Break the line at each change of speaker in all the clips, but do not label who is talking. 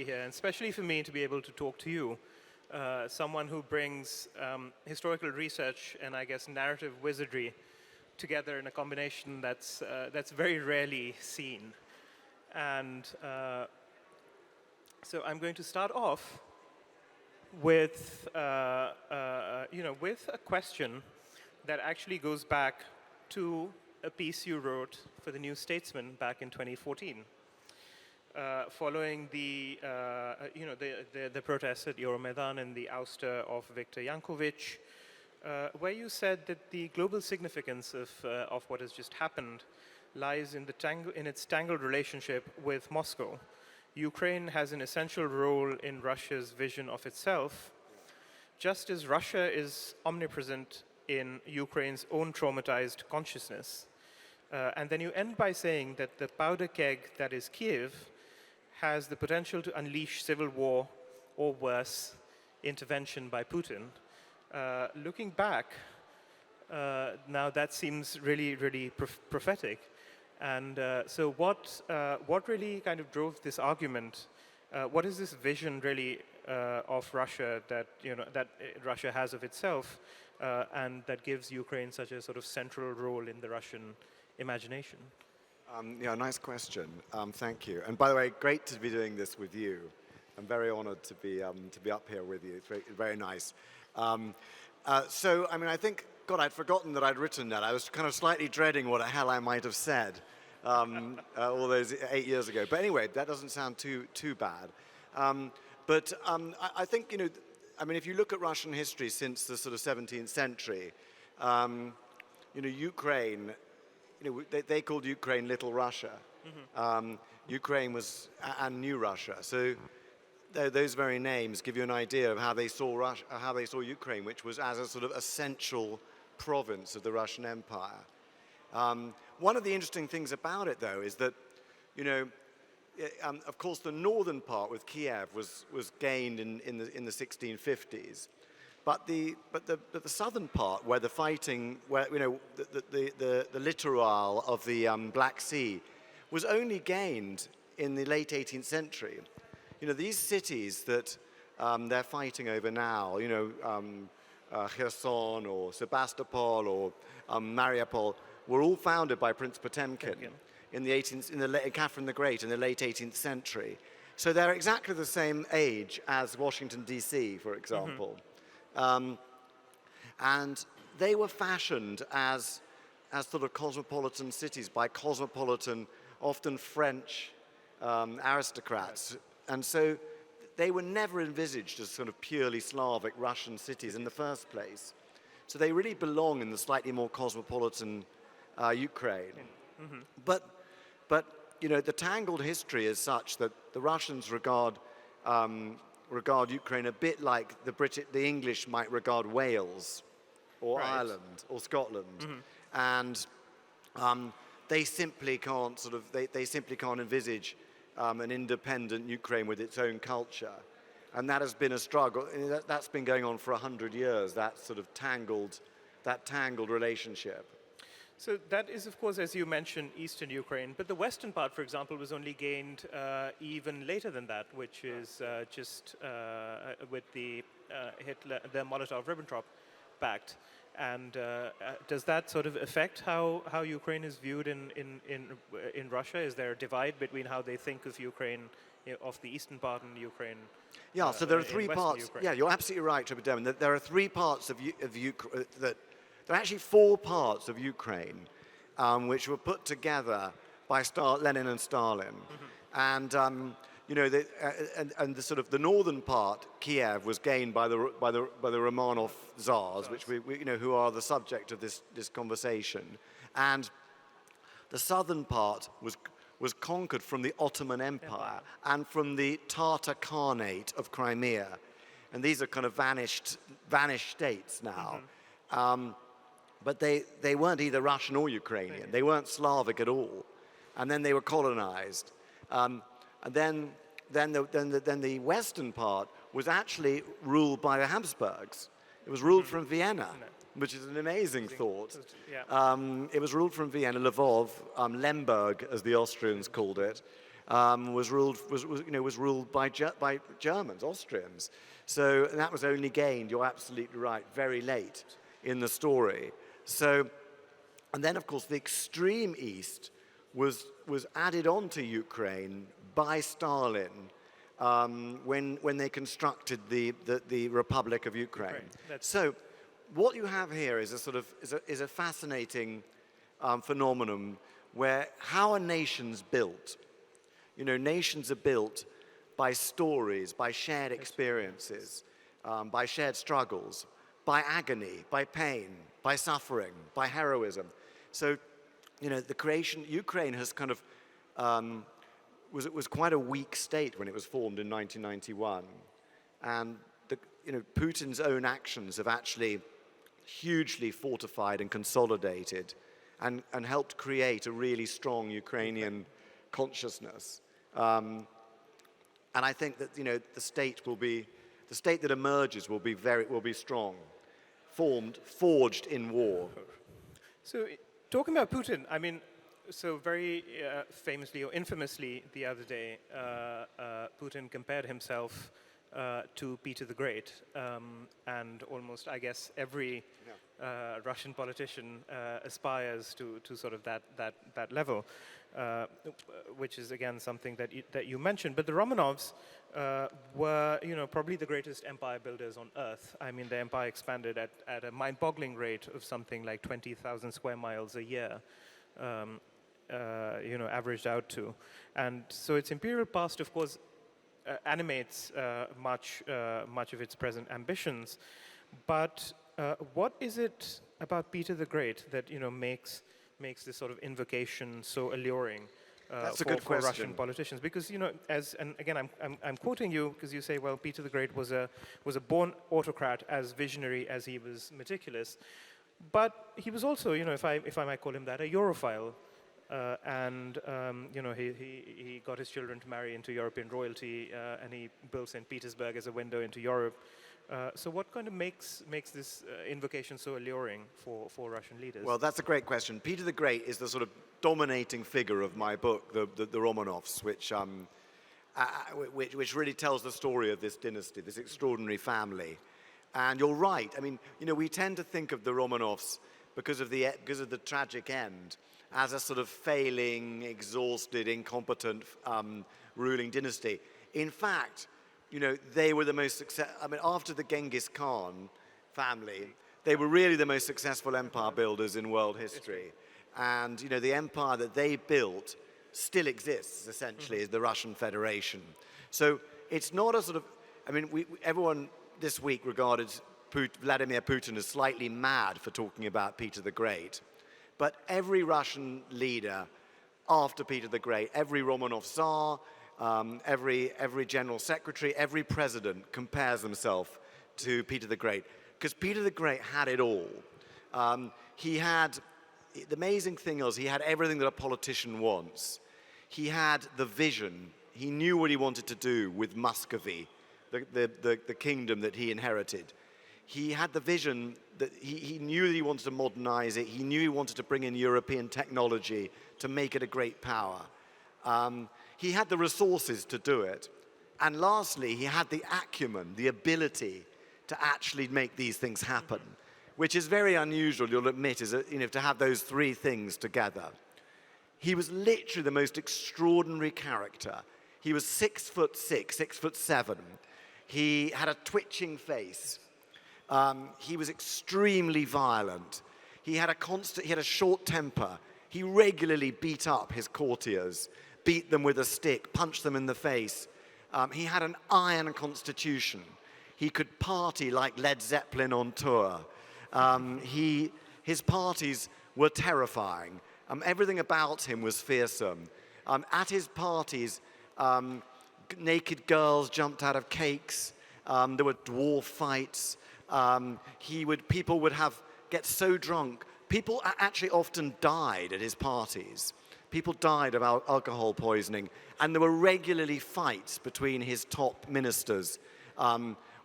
be here, and especially for me to be able to talk to you, someone who brings historical research and I guess narrative wizardry together in a combination that's very rarely seen. And so I'm going to start off with with a question that actually goes back to a piece you wrote for the New Statesman back in 2014, following the protests at Euromaidan and the ouster of Viktor Yankovic, where you said that the global significance of what has just happened lies in its tangled relationship with Moscow. Ukraine has an essential role in Russia's vision of itself, just as Russia is omnipresent in Ukraine's own traumatized consciousness. And then you end by saying that the powder keg that is Kiev has the potential to unleash civil war or worse, intervention by Putin. Looking back, now that seems really, really prophetic. And so what really kind of drove this argument? What is this vision really of Russia that Russia has of itself, and that gives Ukraine such a sort of central role in the Russian imagination?
Nice question. Thank you. And by the way, great to be doing this with you. I'm very honored to be up here with you. It's very, very nice. So, I mean, I think, God, I'd forgotten that I'd written that. I was kind of slightly dreading what the hell I might have said all those 8 years ago. But anyway, that doesn't sound too bad. I think, if you look at Russian history since the sort of 17th century, Ukraine, they called Ukraine Little Russia. Mm-hmm. Ukraine was, and New Russia. So those very names give you an idea of how they saw Russia, how they saw Ukraine, which was as a sort of essential province of the Russian Empire. One of the interesting things about it, though, is that, of course, the northern part with Kiev was gained in the 1650s, but the southern part, where the fighting, where the littoral of the Black Sea, was only gained in the late 18th century. These cities that they're fighting over now, Kherson or Sebastopol or Mariupol, were all founded by Prince Potemkin in Catherine the Great in the late 18th century. So they're exactly the same age as Washington, D.C., for example. Mm-hmm. And they were fashioned as sort of cosmopolitan cities by cosmopolitan, often French aristocrats. And so they were never envisaged as sort of purely Slavic Russian cities in the first place. So they really belong in the slightly more cosmopolitan Ukraine. Mm-hmm. But the tangled history is such that the Russians regard Ukraine a bit like the English might regard Wales or right. Ireland or Scotland. Mm-hmm. And they simply can't they simply can't envisage an independent Ukraine with its own culture. And that has been a struggle. That's been going on for 100 years, that sort of tangled relationship.
So that is, of course, as you mentioned, eastern Ukraine. But the western part, for example, was only gained even later than that, which is just with the Molotov-Ribbentrop Pact. And does that sort of affect how Ukraine is viewed in Russia? Is there a divide between how they think of Ukraine, of the eastern part and Ukraine?
Yeah, so there are three parts. Ukraine. Yeah, you're absolutely right, Tripurdaman. There are 3 parts of Ukraine. There are actually 4 parts of Ukraine which were put together by Lenin and Stalin. Mm-hmm. And the sort of the northern part, Kiev, was gained by the Romanov tsars, which we who are the subject of this conversation, and the southern part was conquered from the Ottoman Empire and from the Tatar Khanate of Crimea, and these are kind of vanished states now. Mm-hmm. But they weren't either Russian or Ukrainian. They weren't Slavic at all, and then they were colonized. And then the western part was actually ruled by the Habsburgs. It was ruled from Vienna, which is an amazing thought. Yeah. It was ruled from Vienna, Lvov, Lemberg, as the Austrians called it. was ruled by Germans, Austrians. So that was only gained, you're absolutely right, very late in the story. So, and then of course the extreme east was added on to Ukraine by Stalin when they constructed the Republic of Ukraine. So what you have here is a fascinating phenomenon where how a nation's built. You know, nations are built by stories, by shared experiences, by shared struggles, by agony, by pain, by suffering, by heroism. So, you know, Ukraine has kind of, was quite a weak state when it was formed in 1991. And, Putin's own actions have actually hugely fortified and consolidated and helped create a really strong Ukrainian consciousness. And I think that, the state that emerges will be strong, forged in war.
So talking about Putin, I mean, so very famously or infamously the other day, Putin compared himself to Peter the Great, and almost, I guess, every Russian politician aspires to sort of that level, which is again something that you mentioned. But the Romanovs were, probably the greatest empire builders on earth. I mean, the empire expanded at a mind-boggling rate of something like 20,000 square miles a year. Averaged out to, and so its imperial past, of course, animates much of its present ambitions. But what is it about Peter the Great that makes this sort of invocation so alluring for Russian politicians? Because and again I'm quoting you because you say, well, Peter the Great was a born autocrat, as visionary as he was meticulous, but he was also, if I might call him that, a Europhile. He got his children to marry into European royalty, and he built St. Petersburg as a window into Europe. So what kind of makes this invocation so alluring for Russian leaders?
Well, that's a great question. Peter the Great is the sort of dominating figure of my book, the Romanovs, which really tells the story of this dynasty, this extraordinary family. And you're right. I mean, we tend to think of the Romanovs because of the tragic end as a sort of failing, exhausted, incompetent ruling dynasty. In fact, they were the most successful. I mean, after the Genghis Khan family, they were really the most successful empire builders in world history. And, the empire that they built still exists, essentially, is the Russian Federation. So it's not a sort of, I mean, everyone this week regarded Vladimir Putin as slightly mad for talking about Peter the Great. But every Russian leader after Peter the Great, every Romanov Tsar, every general secretary, every president compares himself to Peter the Great. Because Peter the Great had it all. The amazing thing is he had everything that a politician wants. He had the vision. He knew what he wanted to do with Muscovy, the kingdom that he inherited. He had the vision that he knew that he wanted to modernize it. He knew he wanted to bring in European technology to make it a great power. He had the resources to do it. And lastly, he had the acumen, the ability to actually make these things happen, which is very unusual, you'll admit, to have those three things together. He was literally the most extraordinary character. He was 6'6", 6'7". He had a twitching face. He was extremely violent. He had a short temper. He regularly beat up his courtiers, beat them with a stick, punched them in the face. He had an iron constitution. He could party like Led Zeppelin on tour. His parties were terrifying. Everything about him was fearsome. At his parties, naked girls jumped out of cakes. There were dwarf fights. People would get so drunk. People actually often died at his parties. People died of alcohol poisoning, and there were regularly fights between his top ministers.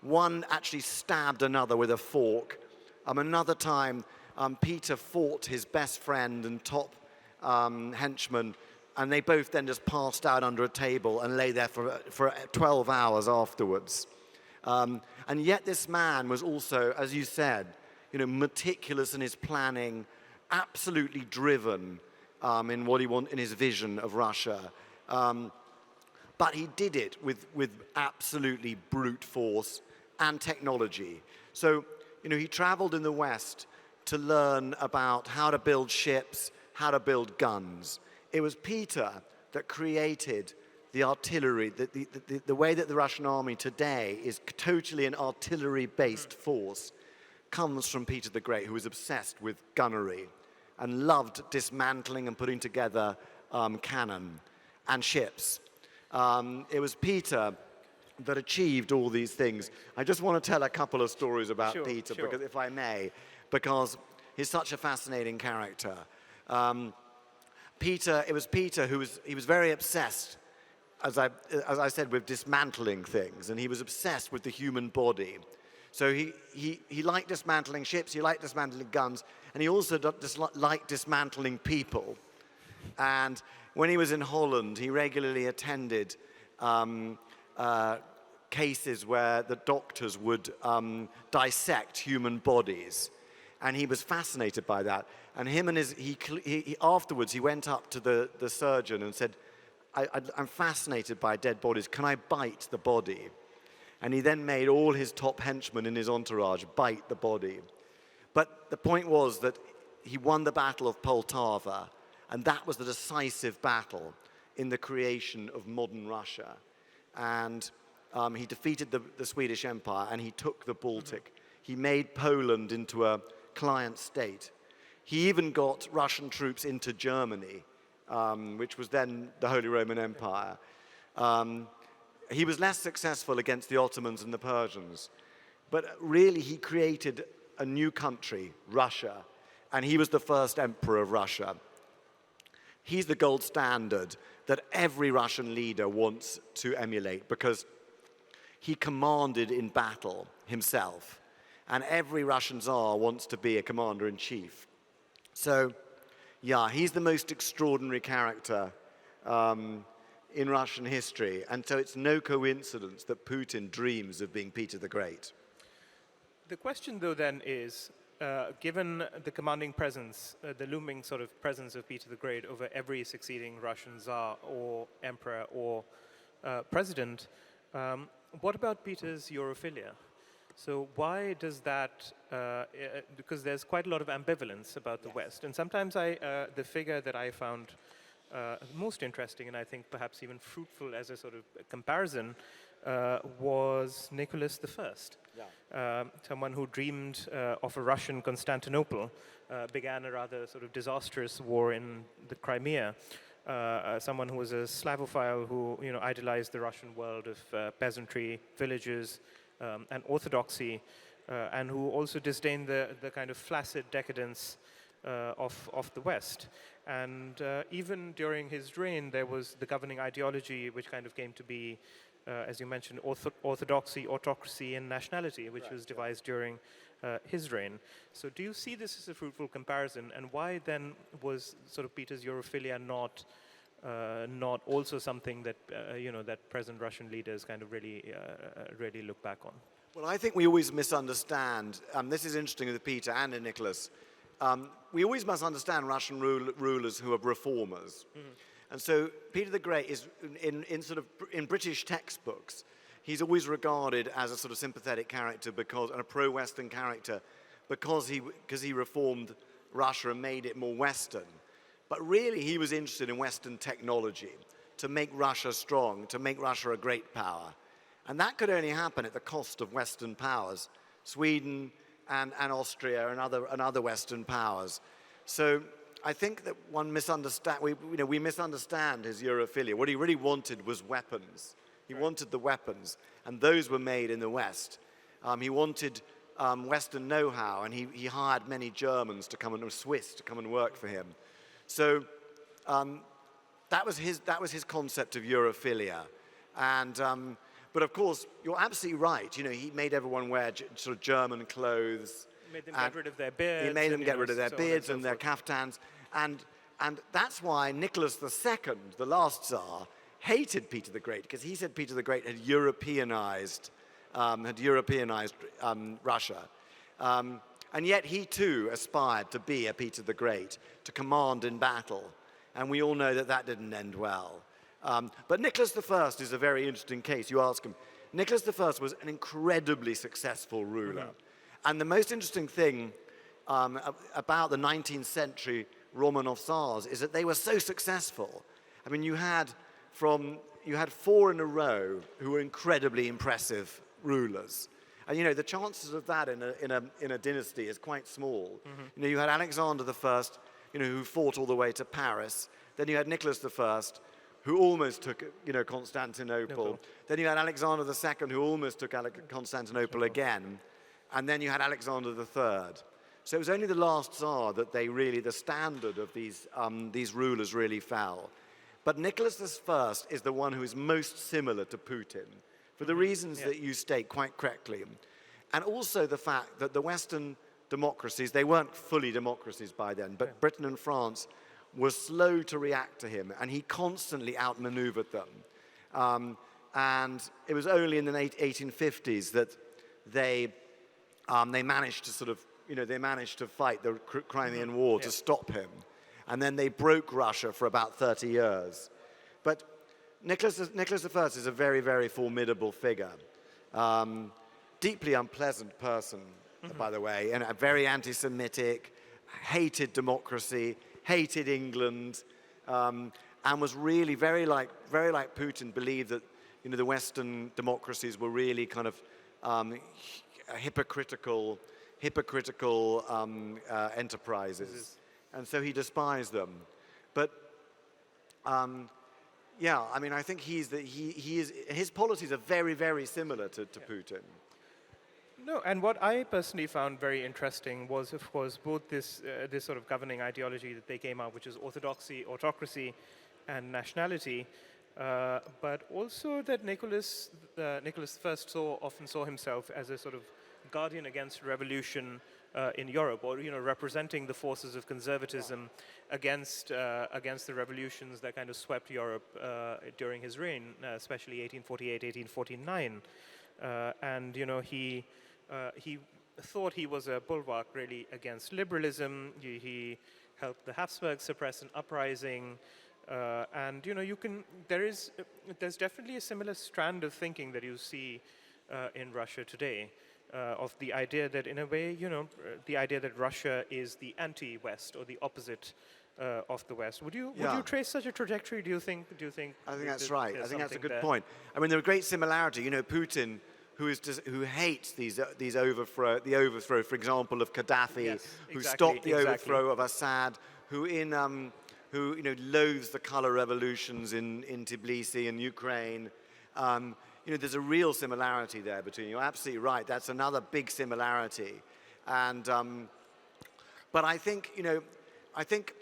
One actually stabbed another with a fork. Another time, Peter fought his best friend and top henchman and they both then just passed out under a table and lay there for 12 hours afterwards. And yet this man was also, as you said, meticulous in his planning, absolutely driven in what he wanted, in his vision of Russia. But he did it with absolutely brute force and technology. So, he traveled in the West to learn about how to build ships, how to build guns. It was Peter that created the artillery, the way that the Russian army today is totally an artillery-based force, comes from Peter the Great, who was obsessed with gunnery and loved dismantling and putting together cannon and ships. It was Peter that achieved all these things. I just want to tell a couple of stories about Peter, because, if I may, because he's such a fascinating character. It was Peter who was very obsessed, as I said, with dismantling things, and he was obsessed with the human body. So he liked dismantling ships, he liked dismantling guns, and he also liked dismantling people. And when he was in Holland, he regularly attended cases where the doctors would dissect human bodies. And he was fascinated by that. And afterwards, he went up to the surgeon and said, I'm fascinated by dead bodies. Can I bite the body? And he then made all his top henchmen in his entourage bite the body. But the point was that he won the Battle of Poltava, and that was the decisive battle in the creation of modern Russia. And he defeated the Swedish Empire, and he took the Baltic. He made Poland into a client state. He even got Russian troops into Germany, which was then the Holy Roman Empire. He was less successful against the Ottomans and the Persians, but really he created a new country, Russia, and he was the first emperor of Russia. He's the gold standard that every Russian leader wants to emulate, because he commanded in battle himself, and every Russian Tsar wants to be a commander-in-chief. So, yeah, he's the most extraordinary character in Russian history, and so it's no coincidence that Putin dreams of being Peter the Great.
The question, though, then is, given the commanding presence, the looming sort of presence of Peter the Great over every succeeding Russian Tsar or emperor or president, what about Peter's Europhilia? So why does that, because there's quite a lot of ambivalence about the West, and sometimes the figure that I found most interesting, and I think perhaps even fruitful as a sort of comparison, was Nicholas I. Someone who dreamed of a Russian Constantinople, began a rather sort of disastrous war in the Crimea. Someone who was a Slavophile who idolized the Russian world of peasantry, villages, and orthodoxy, and who also disdained the kind of flaccid decadence of the West. And even during his reign, there was the governing ideology which kind of came to be, as you mentioned, orthodoxy, autocracy, and nationality, which was devised during his reign. So do you see this as a fruitful comparison? And why then was sort of Peter's Europhilia not also something that, that present Russian leaders kind of really look back on?
Well, I think we always misunderstand, this is interesting with Peter and in Nicholas, we always must understand Russian rulers who are reformers. Mm-hmm. And so Peter the Great is, in British textbooks, he's always regarded as a sort of sympathetic character and a pro-Western character because he reformed Russia and made it more Western. But really he was interested in Western technology to make Russia strong, to make Russia a great power. And that could only happen at the cost of Western powers, Sweden and Austria and other Western powers. So I think that we misunderstand his Europhilia. What he really wanted was weapons. He wanted the weapons, and those were made in the West. He wanted Western know-how, and he hired many Germans Swiss to come and work for him. So that was his concept of Europhilia. And but of course, you're absolutely right. He made everyone wear sort of German clothes.
He made them get rid of their beards.
He made them get rid of their beards and their kaftans. And And that's why Nicholas II, the last Tsar, hated Peter the Great, because he said Peter the Great had Europeanized Russia. And yet he too aspired to be a Peter the Great, to command in battle. And we all know that that didn't end well. But Nicholas I is a very interesting case. You ask him. Nicholas I was an incredibly successful ruler. And the most interesting thing about the 19th century Romanov Tsars is that they were so successful. I mean, you had 4 in a row who were incredibly impressive rulers. And, you know, the chances of that in a dynasty is quite small. You know, you had Alexander I, you know, who fought all the way to Paris. Then you had Nicholas I, who almost took, you know, Constantinople. Then you had Alexander II, who almost took Constantinople again. And then you had Alexander III. So it was only the last Tsar that the standard of these rulers really fell. But Nicholas I is the one who is most similar to Putin, for the reasons that you state quite correctly. And also the fact that the Western democracies, they weren't fully democracies by then, but Britain and France were slow to react to him, and he constantly outmaneuvered them. And it was only in the 1850s that they managed to sort of, you know, they managed to fight the Crimean War to stop him. And then they broke Russia for about 30 years. But Nicholas I is a very, very formidable figure. Deeply unpleasant person, by the way, and very anti-Semitic, hated democracy, hated England, and was really very like Putin, believed that, you know, the Western democracies were really kind of hypocritical enterprises, and so he despised them. But yeah, I mean, I think his policies are very, very similar to Putin.
No, and what I personally found very interesting was, of course, both this sort of governing ideology that they came out, which is orthodoxy, autocracy, and nationality, but also that Nicholas I often saw himself as a sort of guardian against revolution in Europe, or, you know, representing the forces of conservatism against the revolutions that kind of swept Europe during his reign, especially 1848, 1849, and, you know, he thought he was a bulwark really against liberalism. He helped the Habsburgs suppress an uprising, and, you know, there's definitely a similar strand of thinking that you see in Russia today. Of the idea that, in a way, you know, the idea that Russia is the anti-West or the opposite of the West. Would you trace such a trajectory? Do you think?
I think that's right. I think that's a good point. I mean, there's a great similarity. You know, Putin, who hates the overthrow, for example, of Gaddafi, who stopped the overthrow of Assad, who loathes the color revolutions in Tbilisi and Ukraine. You know, there's a real similarity there between you. You're absolutely right. That's another big similarity. And, but I think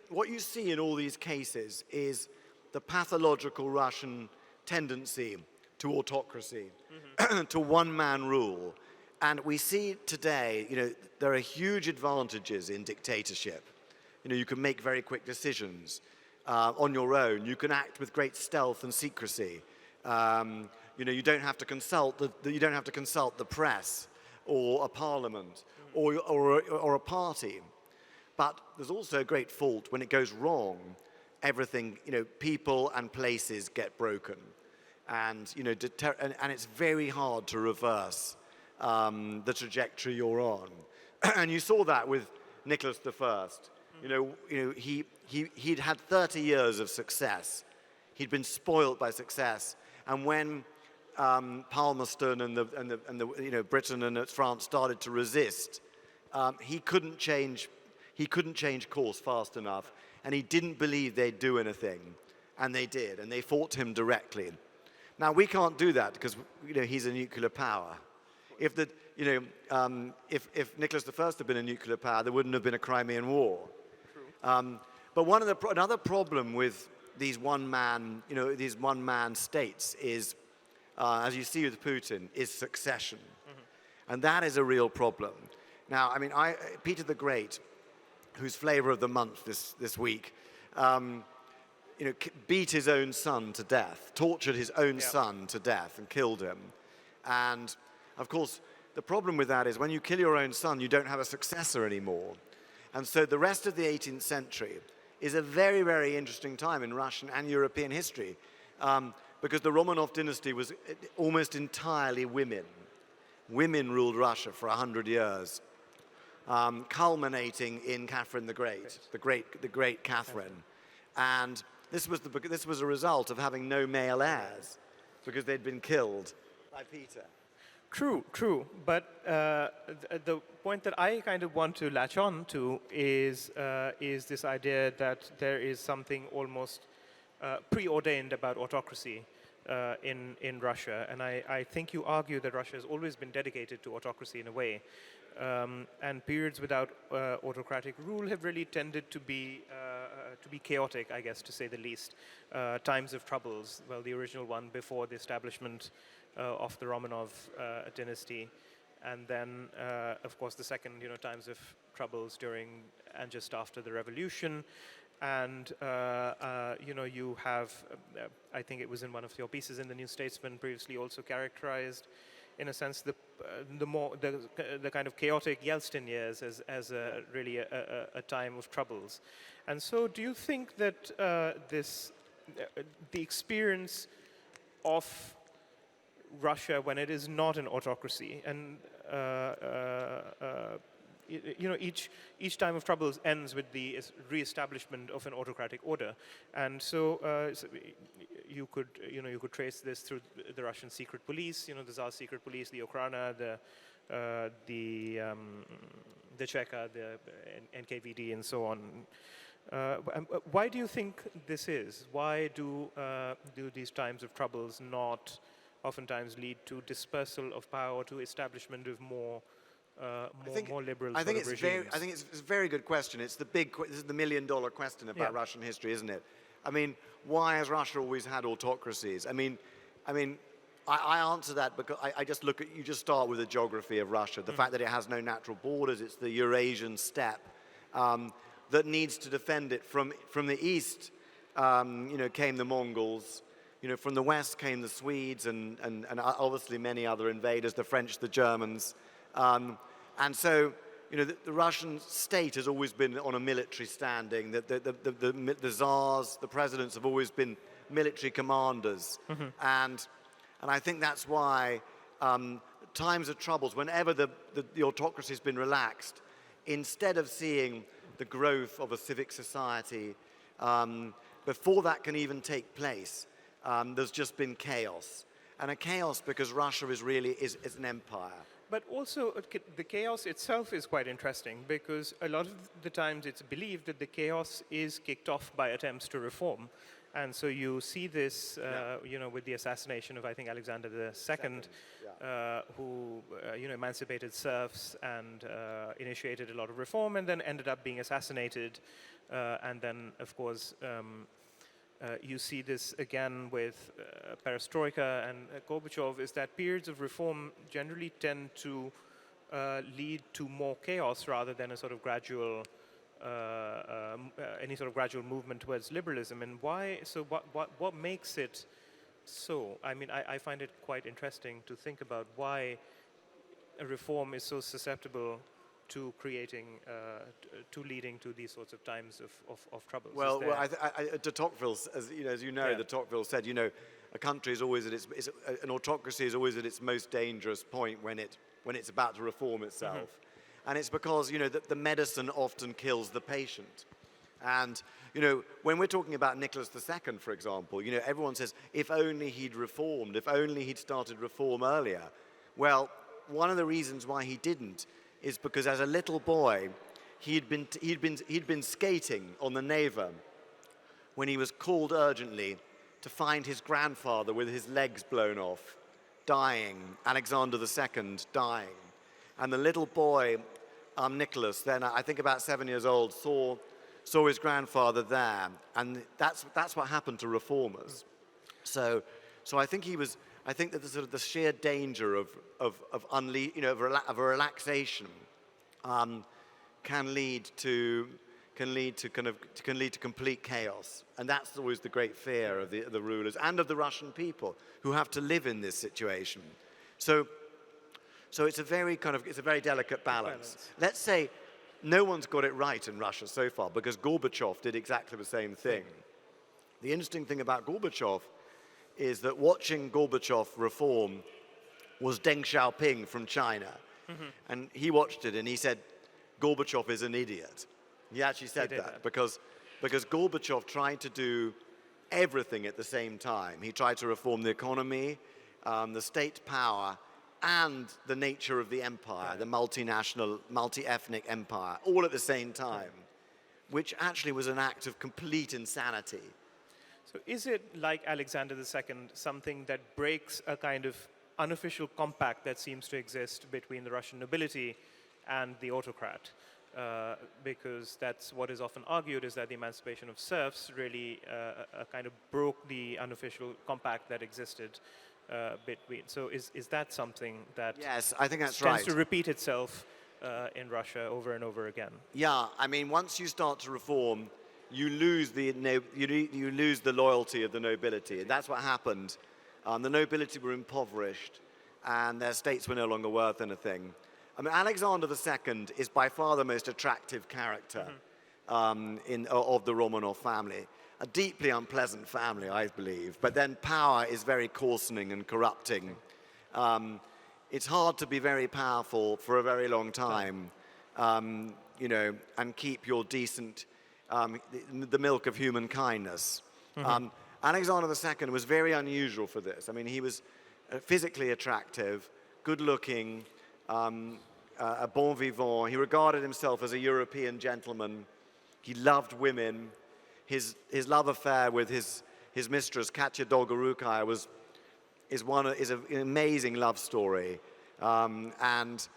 what you see in all these cases is the pathological Russian tendency to autocracy, to one-man rule. And we see today, you know, there are huge advantages in dictatorship. You know, you can make very quick decisions on your own. You can act with great stealth and secrecy. You know, you don't have to consult the press or a parliament or a party. But there's also a great fault when it goes wrong. Everything, you know, people and places get broken, and, you know, and it's very hard to reverse the trajectory you're on. And you saw that with Nicholas I. You know, he'd had 30 years of success. He'd been spoilt by success, and when Palmerston and the Britain and France started to resist, he couldn't change course fast enough, and he didn't believe they'd do anything, and they did, and they fought him directly. Now we can't do that because, you know, he's a nuclear power. If Nicholas I had been a nuclear power, there wouldn't have been a Crimean War. But another problem with these one-man states is, as you see with Putin, is succession. And that is a real problem. Now, I mean, Peter the Great, whose flavor of the month this week, beat his own son to death, tortured his own son to death and killed him. And of course, the problem with that is when you kill your own son, you don't have a successor anymore. And so the rest of the 18th century is a very, very interesting time in Russian and European history because the Romanov dynasty was almost entirely women. Women ruled Russia for 100 years, culminating in Catherine the Great, the great Catherine. And this was a result of having no male heirs because they'd been killed by Peter.
True. But the point that I kind of want to latch on to is this idea that there is something almost preordained about autocracy in Russia. And I think you argue that Russia has always been dedicated to autocracy in a way. And periods without autocratic rule have really tended to be chaotic, I guess, to say the least. Times of troubles, well, the original one before the establishment of the Romanov dynasty, and then, of course, the second, times of troubles during and just after the revolution. And, you have, I think it was in one of your pieces in the New Statesman previously also characterized, in a sense, the kind of chaotic Yeltsin years as really a time of troubles. And so do you think that the experience of Russia when it is not an autocracy, and each time of troubles ends with the re-establishment of an autocratic order, and so you could trace this through the Russian secret police, the Tsar's secret police, the Okhrana, the Cheka, the NKVD, and so on. Why do you think this is? Why do these times of troubles not oftentimes lead to dispersal of power, to establishment of more liberal regimes?
I think it's a very good question. This is the million-dollar question about Russian history, isn't it? I mean, why has Russia always had autocracies? I answer that because I just look at, you just start with the geography of Russia, the fact that it has no natural borders, it's the Eurasian steppe that needs to defend it. From the east, came the Mongols. From the west came the Swedes and obviously many other invaders, the French, the Germans. And so, the Russian state has always been on a military standing. The czars, the presidents have always been military commanders. And I think that's why times of troubles, whenever the autocracy has been relaxed, instead of seeing the growth of a civic society, before that can even take place, there's just been chaos. And a chaos because Russia is an empire.
But also, the chaos itself is quite interesting because a lot of the times it's believed that the chaos is kicked off by attempts to reform. And so you see this, with the assassination of, I think, Alexander II, who, emancipated serfs and initiated a lot of reform and then ended up being assassinated. And then, of course, you see this again with perestroika and Gorbachev, is that periods of reform generally tend to lead to more chaos rather than a sort of gradual, any sort of gradual movement towards liberalism. And why? So what makes it so? I mean, I find it quite interesting to think about why a reform is so susceptible to creating, to leading to these sorts of times of troubles.
Well, de Tocqueville, as you know, de Tocqueville said, a country is always at an autocracy is always at its most dangerous point when it's about to reform itself, and it's because the medicine often kills the patient. And when we're talking about Nicholas II, for example, everyone says if only he'd reformed, if only he'd started reform earlier. Well, one of the reasons why he didn't is because as a little boy, he'd been skating on the Neva when he was called urgently to find his grandfather with his legs blown off, dying, Alexander II dying. And the little boy, Nicholas, then I think about 7 years old, saw his grandfather there, and that's what happened to reformers. So I think that the sheer danger of a relaxation can lead to can lead to complete chaos, and that's always the great fear of the rulers and of the Russian people who have to live in this situation. So it's a very delicate balance. Let's say no one's got it right in Russia so far because Gorbachev did exactly the same thing. The interesting thing about Gorbachev is that watching Gorbachev reform was Deng Xiaoping from China. And he watched it and he said, Gorbachev is an idiot. He actually said that because Gorbachev tried to do everything at the same time. He tried to reform the economy, the state power, and the nature of the empire, the multinational, multi-ethnic empire, all at the same time, which actually was an act of complete insanity.
So is it, like Alexander II, something that breaks a kind of unofficial compact that seems to exist between the Russian nobility and the autocrat? Because that's what is often argued, is that the emancipation of serfs really kind of broke the unofficial compact that existed between. So is that something that
yes, I think that's
tends to repeat itself in Russia over and over again?
Yeah, I mean, once you start to reform, you lose the loyalty of the nobility, and that's what happened. The nobility were impoverished, and their states were no longer worth anything. I mean, Alexander II is by far the most attractive character of the Romanov family. A deeply unpleasant family, I believe, but then power is very coarsening and corrupting. It's hard to be very powerful for a very long time, you know, and keep your decent, the milk of human kindness. Alexander II was very unusual for this. I mean, he was physically attractive, good-looking, a bon vivant. He regarded himself as a European gentleman. He loved women. His love affair with his mistress, Katya Dolgorukaya, is an amazing love story. And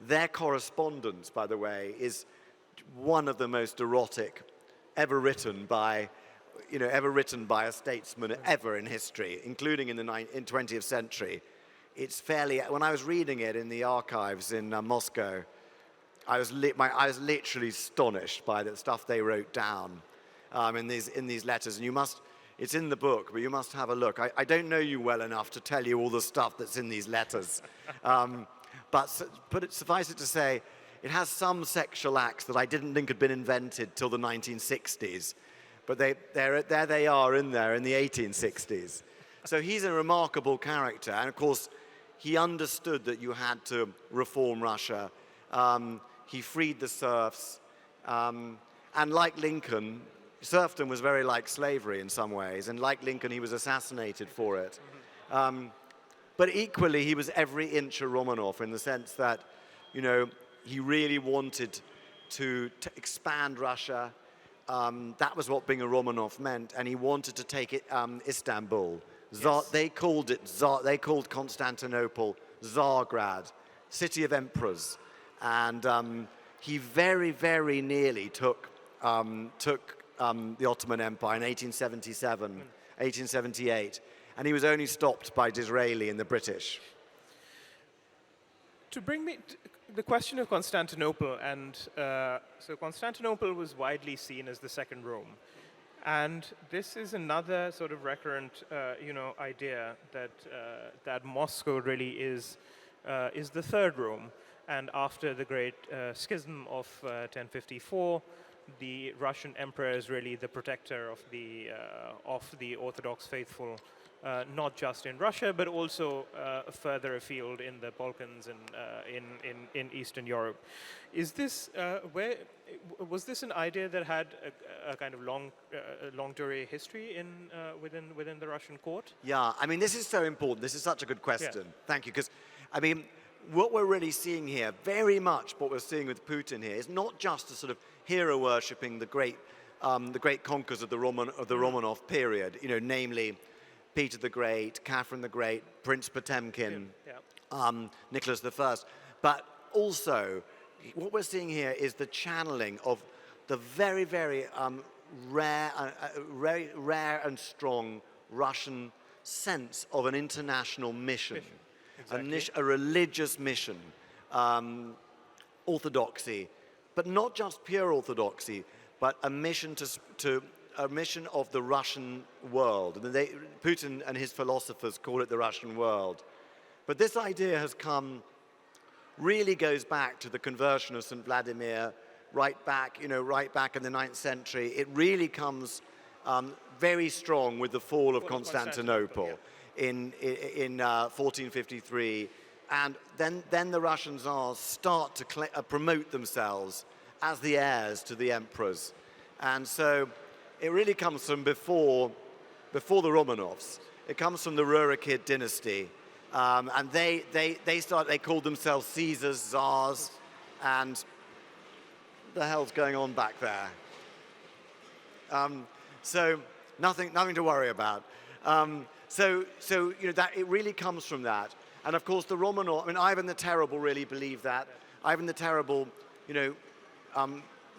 their correspondence, by the way, is one of the most erotic ever written by a statesman ever in history, including in the 20th century. It's fairly. When I was reading it in the archives in Moscow, I was literally astonished by the stuff they wrote down in these letters. And it's in the book, but you must have a look. I don't know you well enough to tell you all the stuff that's in these letters, but suffice it to say, it has some sexual acts that I didn't think had been invented till the 1960s. But there they are in there in the 1860s. So he's a remarkable character. And of course, he understood that you had to reform Russia. He freed the serfs. And like Lincoln, serfdom was very like slavery in some ways. And like Lincoln, he was assassinated for it. But equally, he was every inch a Romanov in the sense that, you know, he really wanted to expand Russia. That was what being a Romanov meant, and he wanted to take it, Istanbul. Yes. They called Constantinople Tsargrad, city of emperors, and he very, very nearly took the Ottoman Empire in 1877, 1878, and he was only stopped by Disraeli and the British.
To bring me to the question of Constantinople, and so Constantinople was widely seen as the second Rome, and this is another sort of recurrent, idea that Moscow really is the third Rome, and after the Great Schism of 1054, the Russian Emperor is really the protector of the Orthodox faithful. Not just in Russia, but also further afield in the Balkans and in Eastern Europe. Is this was this an idea that had a kind of long-durée history within the Russian court?
Yeah, I mean, this is so important. This is such a good question. Yeah. Thank you, because I mean, what we're really seeing here, very much what we're seeing with Putin here, is not just a sort of hero worshipping the great conquerors of the Romanov period. You know, namely Peter the Great, Catherine the Great, Prince Potemkin, Nicholas I. But also, what we're seeing here is the channeling of the very, very rare and strong Russian sense of an international mission. Exactly. A religious mission, orthodoxy, but not just pure orthodoxy, but a mission a mission of the Russian world. And Putin and his philosophers call it the Russian world. But this idea has really goes back to the conversion of St. Vladimir, right back in the 9th century. It really comes very strong with the fall of Constantinople in 1453. And then the Russian Tsars start to promote themselves as the heirs to the emperors. And so it really comes from before the Romanovs. It comes from the Rurikid dynasty. And they called themselves Caesars, Tsars, and the hell's going on back there? So nothing to worry about. So that it really comes from that. And of course the Romanov, Ivan the Terrible really believed that. Ivan the Terrible,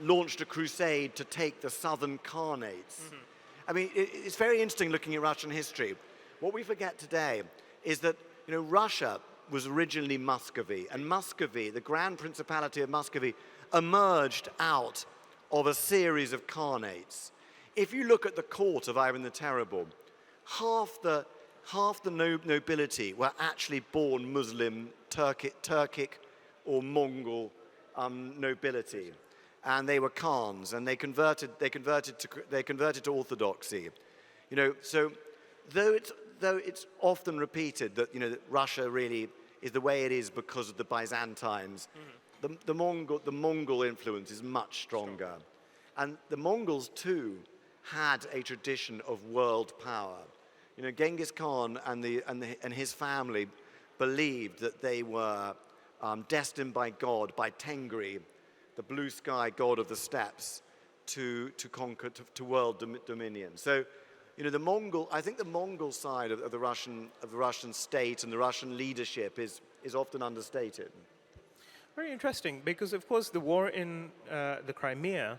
launched a crusade to take the southern khanates. It's very interesting looking at Russian history. What we forget today is that Russia was originally Muscovy, and Muscovy, the Grand Principality of Muscovy, emerged out of a series of khanates. If you look at the court of Ivan the Terrible, half the nobility were actually born Muslim, Turkic or Mongol nobility, and they were Khans, and they converted to Orthodoxy. So though it's often repeated that that Russia really is the way it is because of the Byzantines, the Mongol influence is much stronger, and the Mongols too had a tradition of world power. Genghis Khan and his family believed that they were destined by God, by Tengri, the blue sky god of the steppes, to conquer, to world dominion. So, I think the Mongol side of the Russian state and the Russian leadership is often understated.
Very interesting, because of course the war in the Crimea,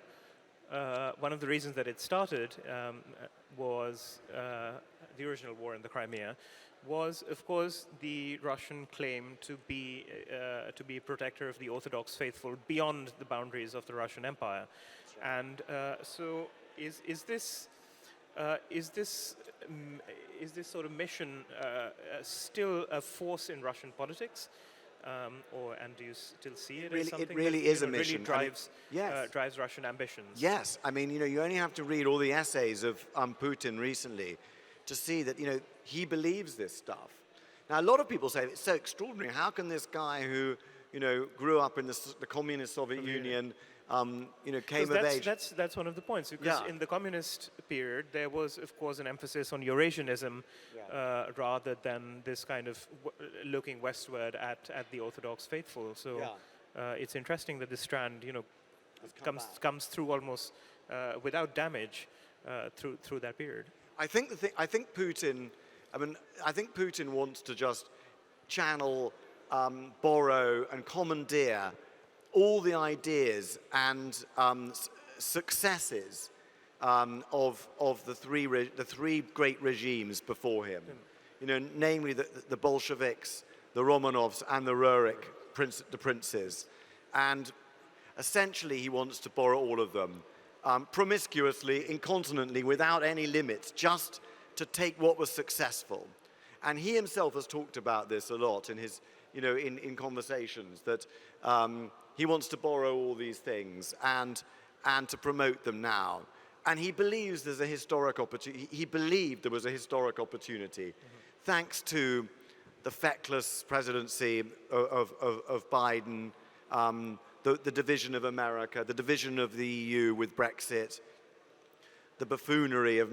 one of the reasons that it started was the original war in the Crimea, was of course the Russian claim to be a protector of the Orthodox faithful beyond the boundaries of the Russian Empire. And so is this sort of mission still a force in Russian politics? And do you still see it as something
it really is a mission?
Really drives Russian ambitions?
Yes. You only have to read all the essays of Putin recently to see that, he believes this stuff. Now, a lot of people say it's so extraordinary. How can this guy who, grew up in the communist Soviet Union, came of age?
That's one of the points, because in the communist period, there was, of course, an emphasis on Eurasianism rather than this kind of looking westward at the Orthodox faithful. So it's interesting that this strand, comes through almost without damage through that period.
I think Putin wants to just channel, borrow, and commandeer all the ideas and successes of the three great regimes before him. Namely the Bolsheviks, the Romanovs, and the Rurik princes. And essentially, he wants to borrow all of them. Promiscuously, incontinently, without any limits, just to take what was successful. And he himself has talked about this a lot in his, in conversations, that he wants to borrow all these things and to promote them now. And he believes there's a historic opportunity. He believed there was a historic opportunity, thanks to the feckless presidency of Biden, the division of America, the division of the EU with Brexit, the buffoonery of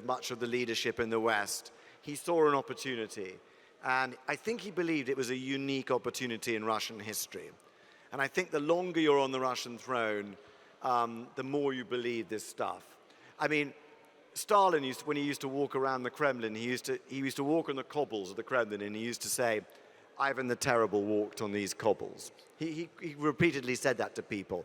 much of the leadership in the West. He saw an opportunity, and I think he believed it was a unique opportunity in Russian history. And I think the longer you're on the Russian throne, the more you believe this stuff. Stalin when he used to walk around the Kremlin, he used to walk on the cobbles of the Kremlin, and he used to say, "Ivan the Terrible walked on these cobbles." He repeatedly said that to people.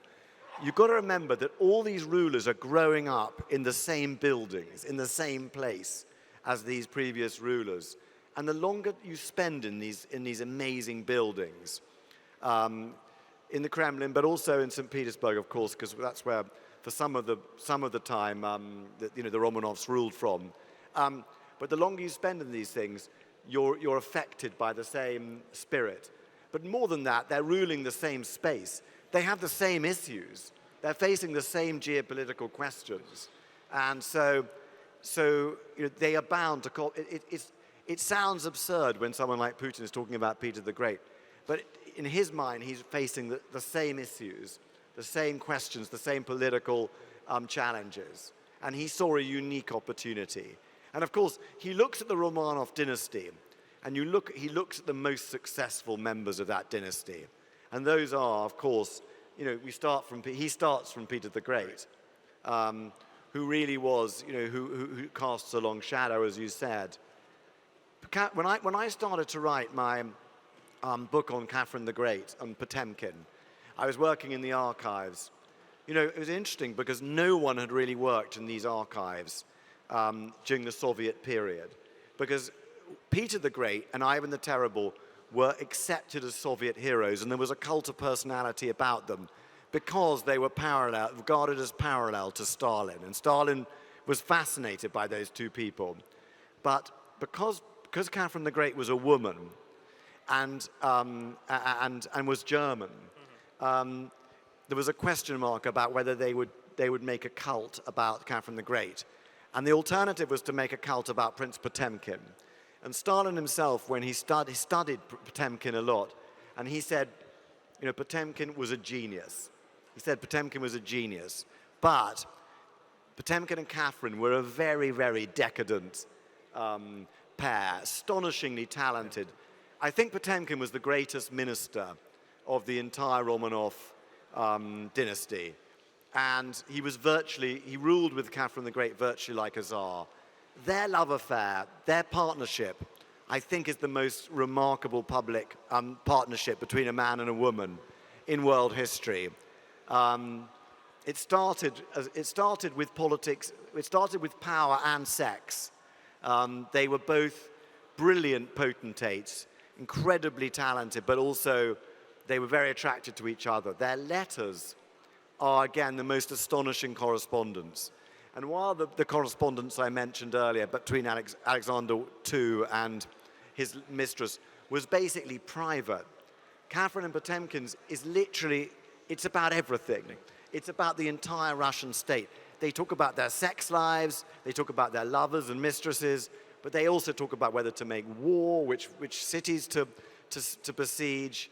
You've got to remember that all these rulers are growing up in the same buildings, in the same place as these previous rulers. And the longer you spend in these amazing buildings, in the Kremlin, but also in St. Petersburg, of course, because that's where for some of the time that the Romanovs ruled from. But the longer you spend in these things, you're affected by the same spirit. But more than that, they're ruling the same space. They have the same issues. They're facing the same geopolitical questions. And so they are bound to... It sounds absurd when someone like Putin is talking about Peter the Great. But in his mind, he's facing the same issues, the same questions, the same political challenges. And he saw a unique opportunity. And of course, he looks at the Romanov dynasty, and he looks at the most successful members of that dynasty. And those are, of course, he starts from Peter the Great, who really was, who casts a long shadow, as you said. When I started to write my book on Catherine the Great and Potemkin, I was working in the archives. It was interesting because no one had really worked in these archives during the Soviet period, because Peter the Great and Ivan the Terrible were accepted as Soviet heroes, and there was a cult of personality about them because they were regarded as parallel to Stalin, and Stalin was fascinated by those two people. But because Catherine the Great was a woman and was German, there was a question mark about whether they would make a cult about Catherine the Great. And the alternative was to make a cult about Prince Potemkin. And Stalin himself, when he studied Potemkin a lot, and he said, Potemkin was a genius. He said Potemkin was a genius. But Potemkin and Catherine were a very, very decadent pair, astonishingly talented. I think Potemkin was the greatest minister of the entire Romanov dynasty. And he ruled with Catherine the Great virtually like a Tsar. Their love affair, their partnership, I think is the most remarkable public partnership between a man and a woman in world history. It started with politics, it started with power and sex. They were both brilliant potentates, incredibly talented, but also they were very attracted to each other. Their letters are, again, the most astonishing correspondence. And while the correspondence I mentioned earlier between Alexander II and his mistress was basically private, Catherine and Potemkin's is literally, it's about everything. It's about the entire Russian state. They talk about their sex lives, they talk about their lovers and mistresses, but they also talk about whether to make war, which cities to besiege.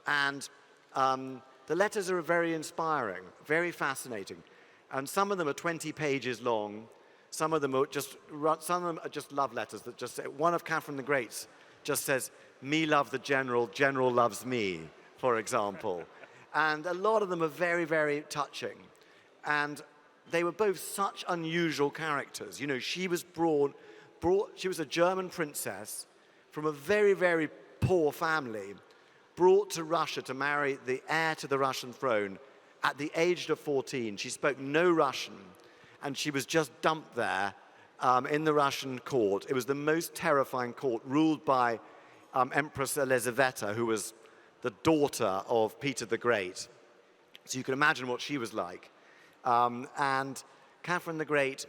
And the letters are very inspiring, very fascinating. And some of them are 20 pages long. Some of them are just love letters that just say, one of Catherine the Great's just says, "Me love the general loves me," for example. And a lot of them are very, very touching. And they were both such unusual characters. She was she was a German princess from a very, very poor family, brought to Russia to marry the heir to the Russian throne. At the age of 14, she spoke no Russian, and she was just dumped there in the Russian court. It was the most terrifying court, ruled by Empress Elizaveta, who was the daughter of Peter the Great. So you can imagine what she was like. And Catherine the Great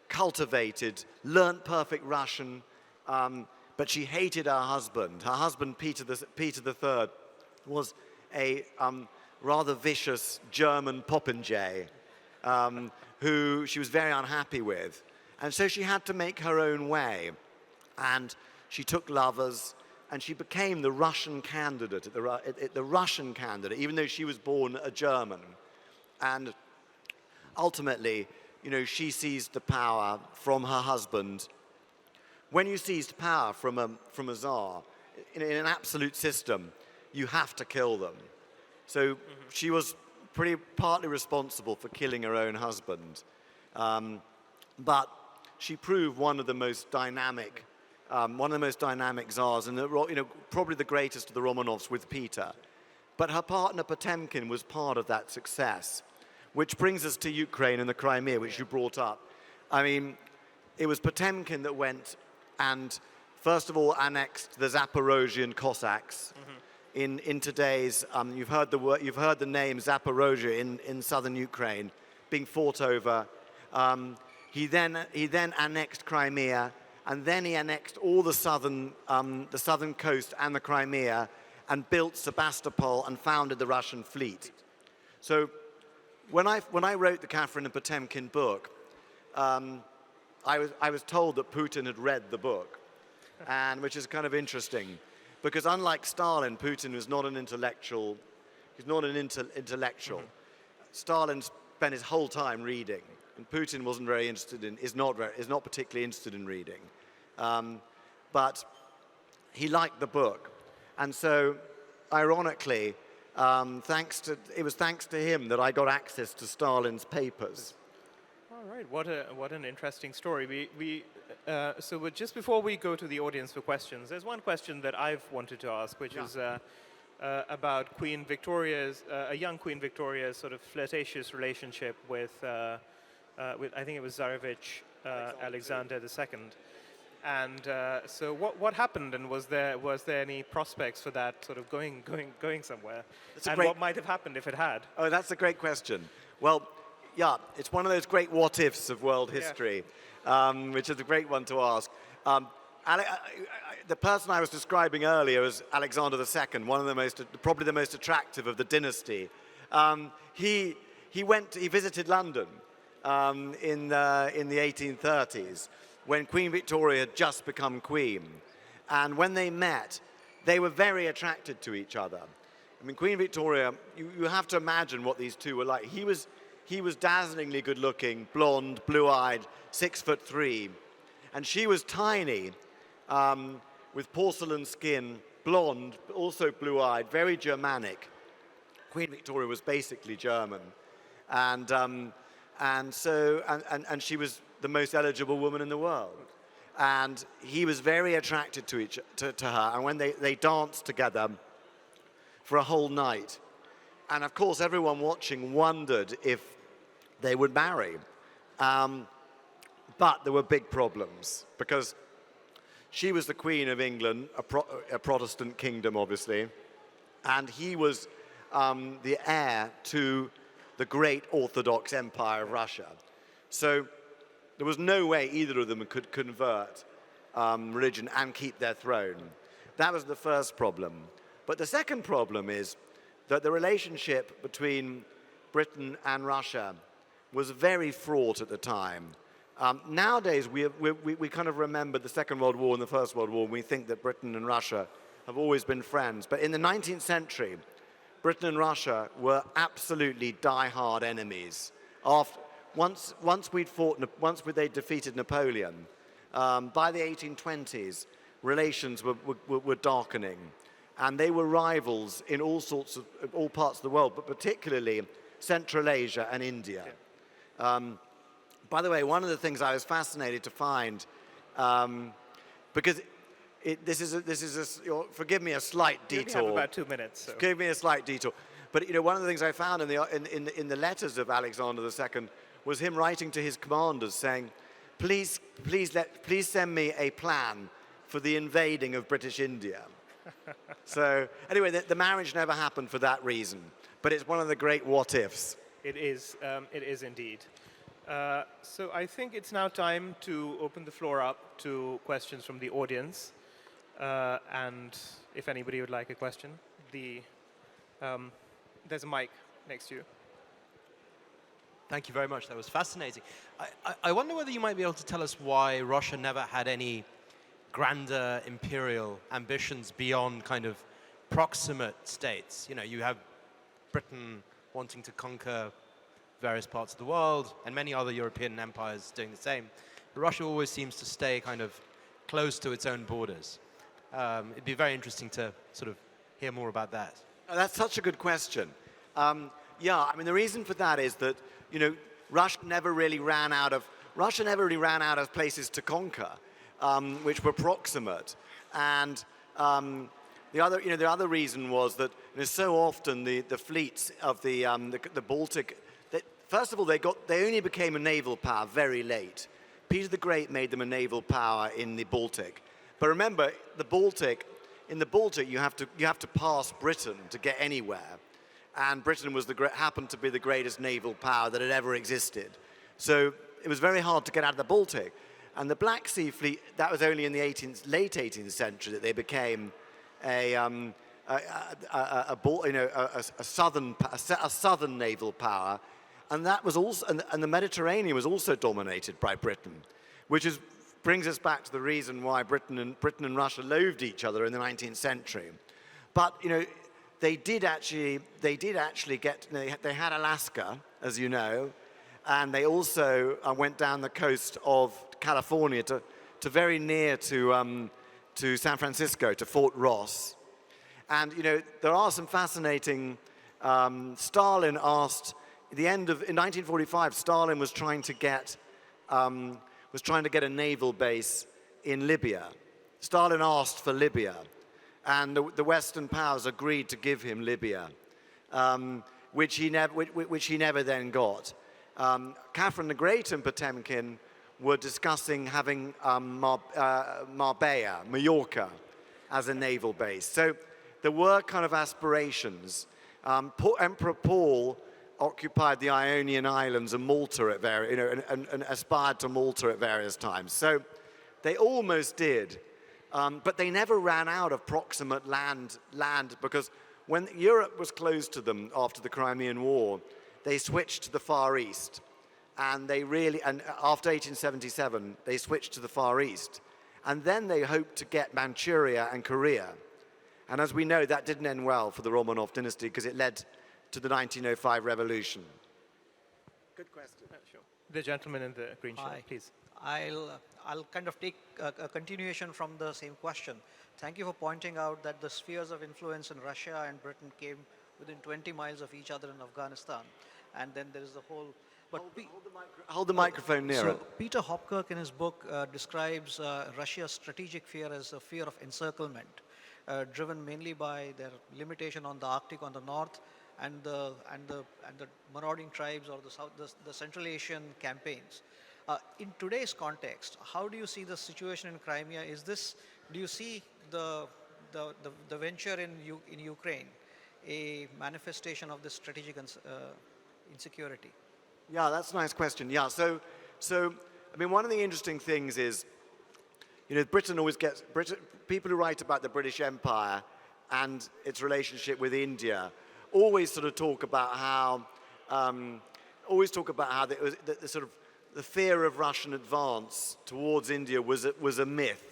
cultivated, learnt perfect Russian, but she hated her husband. Her husband, Peter III, was a rather vicious German popinjay who she was very unhappy with. And so she had to make her own way. And she took lovers, and she became the Russian candidate, the Russian candidate, even though she was born a German. And ultimately, she seized the power from her husband. When you seized power from a Tsar, in an absolute system, you have to kill them. So she was partly responsible for killing her own husband. But she proved one of the most dynamic Tsars, and probably the greatest of the Romanovs with Peter. But her partner Potemkin was part of that success, which brings us to Ukraine and the Crimea, which you brought up. I mean, it was Potemkin that went and, first of all, annexed the Zaporozhian Cossacks. In today's, you've heard the name Zaporozhia in southern Ukraine. being fought over. He then annexed Crimea, and then he annexed all the southern coast and the Crimea, and built Sebastopol and founded the Russian fleet. So when I wrote the Catherine and Potemkin book, I was told that Putin had read the book, and which is kind of interesting, because unlike Stalin, Putin was not an intellectual. He's not an intellectual. Stalin spent his whole time reading, and Putin wasn't very interested in. Is not particularly interested in reading, but he liked the book, and so, ironically, it was thanks to him that I got access to Stalin's papers.
All right, what an interesting story. So just before we go to the audience for questions, there's one question that I've wanted to ask, which is about Queen Victoria's, a young Queen Victoria's sort of flirtatious relationship with I think it was Tsarevich Alexander II. And so what happened, and was there any prospects for that sort of going somewhere? And what might have happened if it had?
Oh, that's a great question. Well, yeah, it's one of those great what-ifs of world history, which is a great one to ask. The person I was describing earlier was Alexander II, probably the most attractive of the dynasty. He visited London in the 1830s, when Queen Victoria had just become queen. And when they met, they were very attracted to each other. I mean, Queen Victoria, you have to imagine what these two were like. He was dazzlingly good-looking, blonde, blue-eyed, 6'3", and she was tiny, with porcelain skin, blonde, also blue-eyed, very Germanic. Queen Victoria was basically German, and she was the most eligible woman in the world. And he was very attracted to her, and when they danced together for a whole night. And of course, everyone watching wondered if they would marry. But there were big problems, because she was the Queen of England, a Protestant kingdom, obviously, and he was the heir to the great Orthodox Empire of Russia. So there was no way either of them could convert religion and keep their throne. That was the first problem. But the second problem is that the relationship between Britain and Russia was very fraught at the time. Nowadays, we kind of remember the Second World War and the First World War, and we think that Britain and Russia have always been friends. But in the 19th century, Britain and Russia were absolutely die-hard enemies. Once they defeated Napoleon, by the 1820s, relations were darkening, and they were rivals in all parts of the world, but particularly Central Asia and India. By the way, one of the things I was fascinated to find, because forgive me a slight detour.
You have about 2 minutes. So.
Give me a slight detour. But one of the things I found in the letters of Alexander II was him writing to his commanders saying, please send me a plan for the invading of British India. So anyway, the marriage never happened for that reason, but it's one of the great what-ifs.
It is indeed. So I think it's now time to open the floor up to questions from the audience. And if anybody would like a question, there's a mic next to you.
Thank you very much. That was fascinating. I wonder whether you might be able to tell us why Russia never had any grander imperial ambitions beyond kind of proximate states. You have Britain wanting to conquer various parts of the world, and many other European empires doing the same. But Russia always seems to stay kind of close to its own borders. It'd be very interesting to sort of hear more about that.
That's such a good question. The reason for that is that, Russia never really ran out of places to conquer, which were proximate. And the other reason was that so often the fleets of the Baltic, first of all, they only became a naval power very late. Peter the Great made them a naval power in the Baltic. But remember, in the Baltic, you have to pass Britain to get anywhere. and Britain was happened to be the greatest naval power that had ever existed. So it was very hard to get out of the Baltic. And the Black Sea Fleet, that was only in the late 18th century that they became a southern naval power, and that was also, and the Mediterranean was also dominated by Britain, which brings us back to the reason why Britain and Russia loathed each other in the 19th century. But they did actually get, they had Alaska, as you know, and they also went down the coast of California to very near to San Francisco, to Fort Ross. And there are some fascinating. Stalin asked in 1945. Stalin was trying to get a naval base in Libya. Stalin asked for Libya, and the Western powers agreed to give him Libya, which he never then got. Catherine the Great and Potemkin were discussing having Marbella, Mallorca, as a naval base. So there were kind of aspirations. Emperor Paul occupied the Ionian Islands and Malta at and aspired to Malta at various times. So they almost did, but they never ran out of proximate land because when Europe was closed to them after the Crimean War, they switched to the Far East. And after 1877, they switched to the Far East. And then they hoped to get Manchuria and Korea. And as we know, that didn't end well for the Romanov dynasty because it led to the 1905 revolution. Good question.
Sure. The gentleman in the green shirt, please.
I'll kind of take a continuation from the same question. Thank you for pointing out that the spheres of influence in Russia and Britain came within 20 miles of each other in Afghanistan. And then there is the whole... But
hold the microphone nearer.
So Peter Hopkirk in his book describes Russia's strategic fear as a fear of encirclement, driven mainly by their limitation on the Arctic on the north and the marauding tribes or the Central Asian campaigns. In today's context, how do you see the situation in Crimea? Do you see the venture in Ukraine a manifestation of this strategic insecurity?
Yeah, that's a nice question. Yeah, so I mean, one of the interesting things is, Britain always gets people who write about the British Empire and its relationship with India always sort of talk about how the fear of Russian advance towards India was a myth,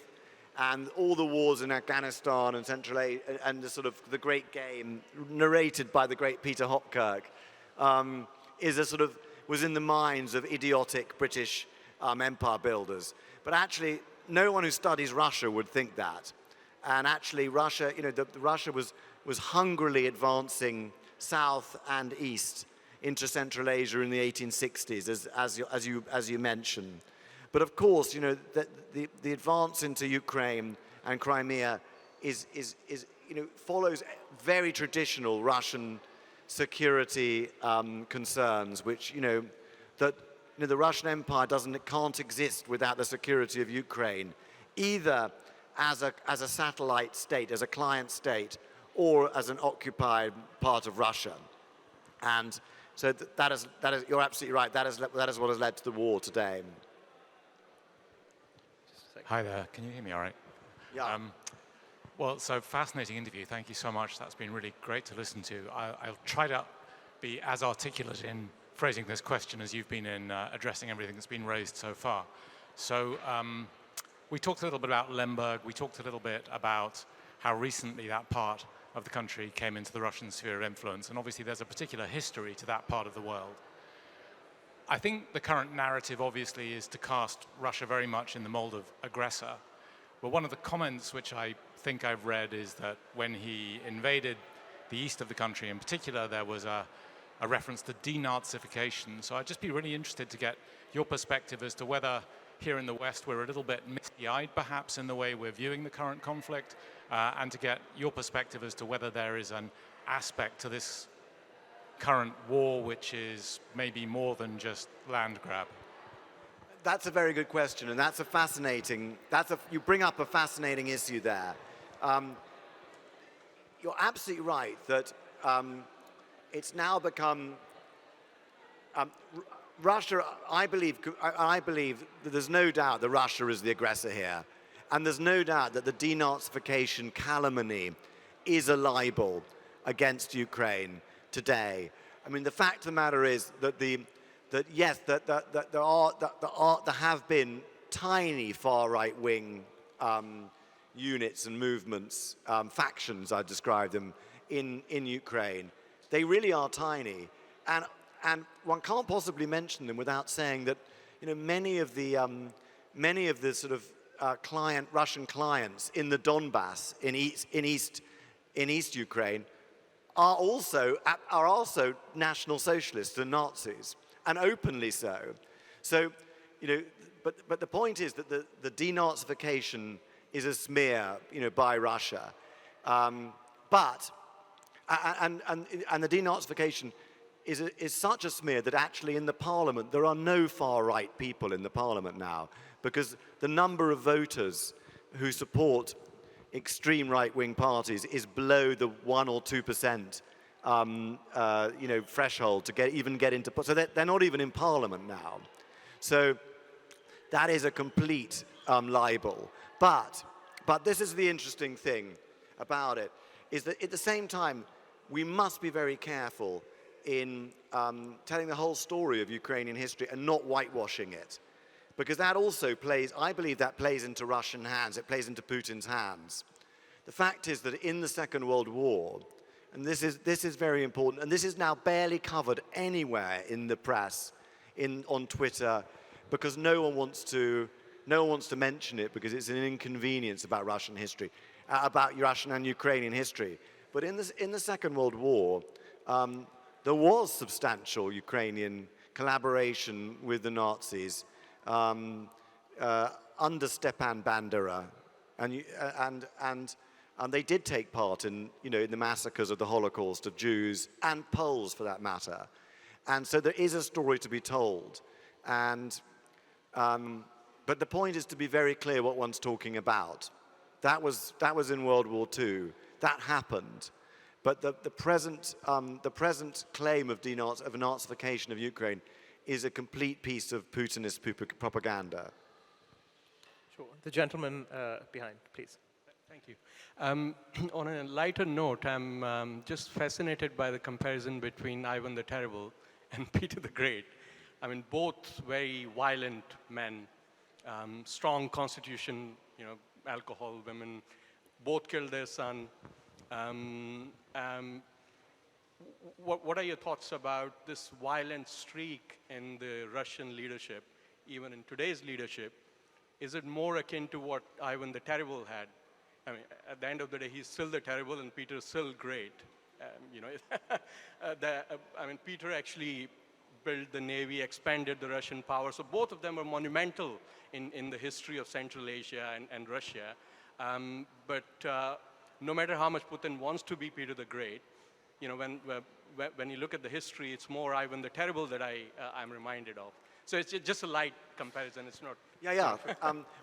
and all the wars in Afghanistan and Central Asia and the Great Game narrated by the great Peter Hopkirk was in the minds of idiotic British empire builders. But actually, no one who studies Russia would think that. And actually, Russia, Russia was hungrily advancing south and east into Central Asia in the 1860s, as you mentioned. But of course, the advance into Ukraine and Crimea follows very traditional Russian security concerns, which the Russian Empire can't exist without the security of Ukraine, either as a satellite state, as a client state, or as an occupied part of Russia. And so that is you're absolutely right. That is what has led to the war today.
Hi there. Can you hear me all right?
Yeah.
Well, so fascinating interview. Thank you so much. That's been really great to listen to. I'll try to be as articulate in phrasing this question as you've been in addressing everything that's been raised so far. So we talked a little bit about Lemberg. We talked a little bit about how recently that part of the country came into the Russian sphere of influence. And obviously there's a particular history to that part of the world. I think the current narrative, obviously, is to cast Russia very much in the mold of aggressor. But one of the comments which I think I've read is that when he invaded the east of the country in particular, there was a reference to denazification. So I'd just be really interested to get your perspective as to whether here in the West we're a little bit misty-eyed perhaps in the way we're viewing the current conflict, and to get your perspective as to whether there is an aspect to this current war which is maybe more than just land grab.
That's a very good question, and you bring up a fascinating issue there. You're absolutely right that it's now become Russia. I believe that there's no doubt that Russia is the aggressor here, and there's no doubt that the denazification calumny is a libel against Ukraine today. I mean, the fact of the matter is that there have been tiny far right wing units and movements, factions, I describe them, in Ukraine. They really are tiny, and one can't possibly mention them without saying that, you know, many of the sort of Russian clients in the Donbass in East Ukraine are also National Socialists and Nazis, and openly so. So, you know, but the point is that the denazification is a smear, you know, by Russia, and the denazification is such a smear that actually in the parliament there are no far-right people in the parliament now, because the number of voters who support extreme right-wing parties is below the 1 or 2% you know, threshold to even get into. So they're not even in parliament now. So that is a complete libel. But this is the interesting thing about it, is that at the same time we must be very careful in telling the whole story of Ukrainian history and not whitewashing it. Because that also plays, I believe that plays into Russian hands, it plays into Putin's hands. The fact is that in the Second World War, and this is very important, and this is now barely covered anywhere in the press, on Twitter, because no one wants to mention it because it's an inconvenience about Russian history, about Russian and Ukrainian history. But in the Second World War, there was substantial Ukrainian collaboration with the Nazis under Stepan Bandera, and they did take part in, you know, in the massacres of the Holocaust of Jews and Poles, for that matter. And so there is a story to be told, and but the point is to be very clear what one's talking about. That was in World War II. That happened. But the present claim of Nazification of Ukraine is a complete piece of Putinist propaganda.
Sure. The gentleman behind, please.
Thank you. On a lighter note, I'm just fascinated by the comparison between Ivan the Terrible and Peter the Great. I mean, both very violent men, strong constitution, you know, alcohol, women, both killed their son. What are your thoughts about this violent streak in the Russian leadership, even in today's leadership? Is it more akin to what Ivan the Terrible had? I mean, at the end of the day, he's still the terrible and Peter's still great. You know, I mean, Peter actually built the navy, expanded the Russian power. So both of them are monumental in the history of Central Asia and Russia. But no matter how much Putin wants to be Peter the Great, you know, when you look at the history, it's more Ivan the Terrible that I'm reminded of. So it's just a light comparison. It's not.
Yeah.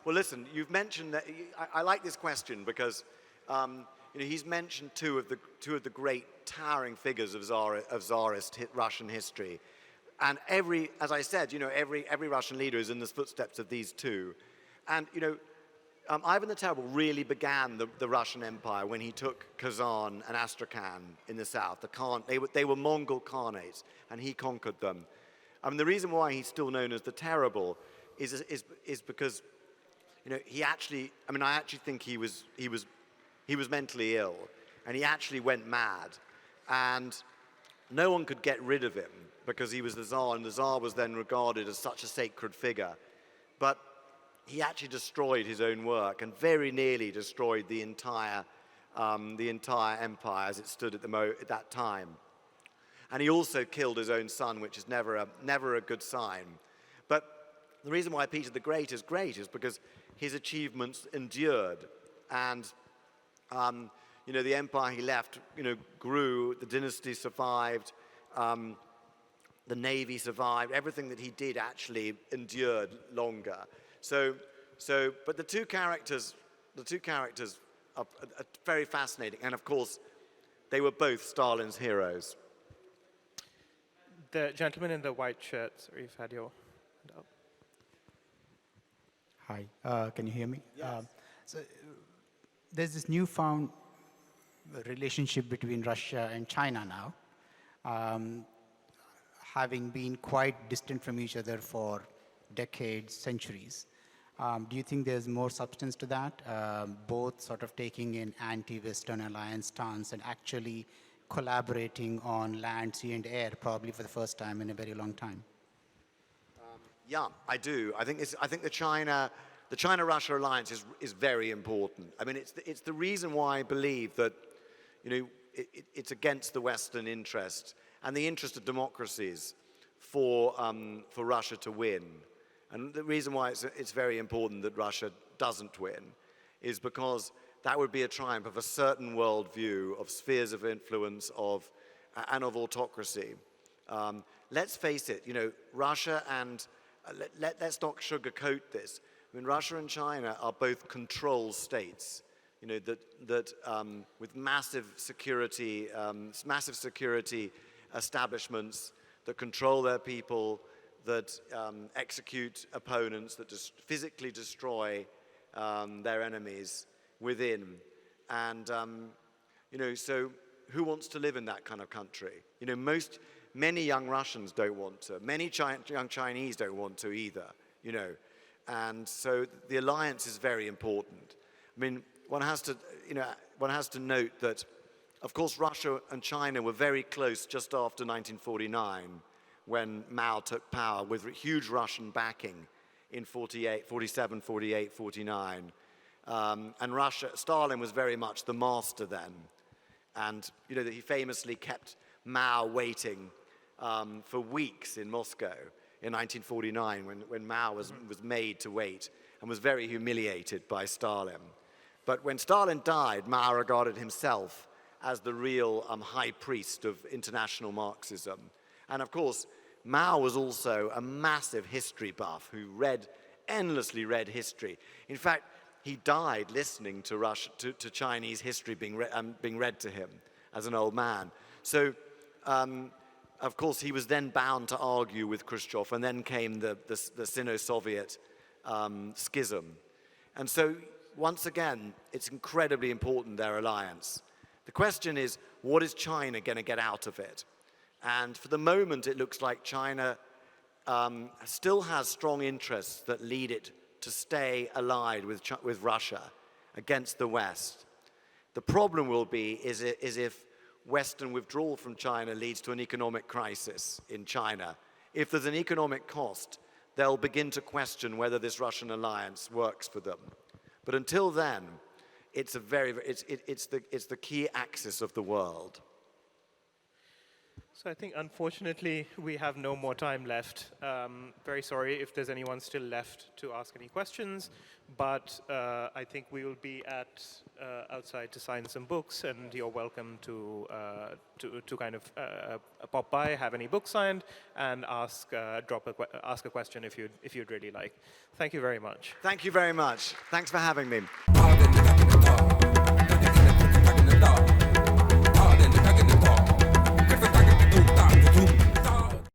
Well, listen, you've mentioned that. I like this question because you know, he's mentioned two of the great towering figures of Tsarist Russian history, and as I said, you know, every Russian leader is in the footsteps of these two, and you know. Ivan the Terrible really began the Russian Empire when he took Kazan and Astrakhan in the south. They were Mongol Khanates, and he conquered them. The reason why he's still known as the Terrible is because, you know, he actually. I actually think he was mentally ill, and he actually went mad, and no one could get rid of him because he was the Tsar, and the Tsar was then regarded as such a sacred figure, but. He actually destroyed his own work and very nearly destroyed the entire empire as it stood at that time. And he also killed his own son, which is never a good sign. But the reason why Peter the Great is because his achievements endured, and you know, the empire he left, you know, grew. The dynasty survived. The navy survived. Everything that he did actually endured longer. But the two characters are very fascinating, and of course, they were both Stalin's heroes.
The gentleman in the white shirt, sorry, you've had your hand up.
Hi, can you hear me?
Yes.
So there's this newfound relationship between Russia and China now, having been quite distant from each other for decades, centuries. Do you think there's more substance to that, both sort of taking an anti-Western alliance stance and actually collaborating on land, sea, and air, probably for the first time in a very long time?
Yeah, I do. I think the China-Russia alliance is very important. I mean, it's the reason why I believe that, it's against the Western interest and the interest of democracies for Russia to win. And the reason why it's very important that Russia doesn't win is because that would be a triumph of a certain worldview, of spheres of influence, and of autocracy. Let's face it, Russia and let's not sugarcoat this. I mean, Russia and China are both control states, that with massive security establishments that control their people, that execute opponents, that just physically destroy their enemies within. And, so who wants to live in that kind of country? Many young Russians don't want to. Many young Chinese don't want to either, And so the alliance is very important. I mean, one has to note that, of course, Russia and China were very close just after 1949, when Mao took power with huge Russian backing in 47, 48, 49. And Stalin was very much the master then. And, he famously kept Mao waiting for weeks in Moscow in 1949 when Mao was made to wait and was very humiliated by Stalin. But when Stalin died, Mao regarded himself as the real high priest of international Marxism. And of course, Mao was also a massive history buff who endlessly read history. In fact, he died listening to Chinese history being read to him as an old man. So, of course, he was then bound to argue with Khrushchev, and then came the Sino-Soviet schism. And so, once again, it's incredibly important, their alliance. The question is, what is China going to get out of it? And for the moment, it looks like China still has strong interests that lead it to stay allied with Russia against the West. The problem will be is if Western withdrawal from China leads to an economic crisis in China. If there's an economic cost, they'll begin to question whether this Russian alliance works for them. But until then, it's the key axis of the world.
So I think, unfortunately, we have no more time left. Very sorry if there's anyone still left to ask any questions, but I think we will be outside to sign some books, and you're welcome to kind of pop by, have any books signed, and ask a question if you'd really like. Thank you very much.
Thank you very much. Thanks for having me.